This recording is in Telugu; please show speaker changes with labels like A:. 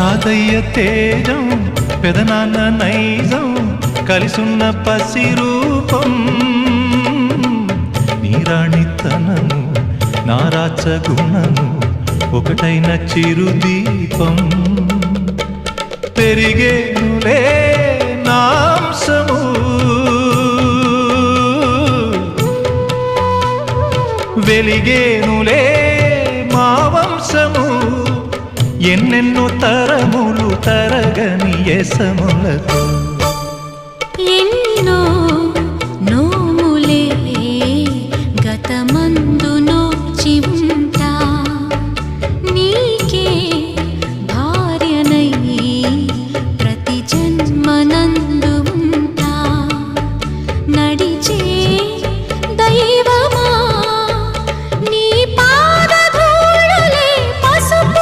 A: తాతయ్య తేజం పెదనాన్న నైజం కలిసున్న పసి రూపం నీరాణితనము నారాచ గుణము ఒకటైన చిరుదీపం పెరిగేనులే నాంసము వెలిగేనులే మా వంశము ఎన్నెన్నో తరములు తరగని యసములతో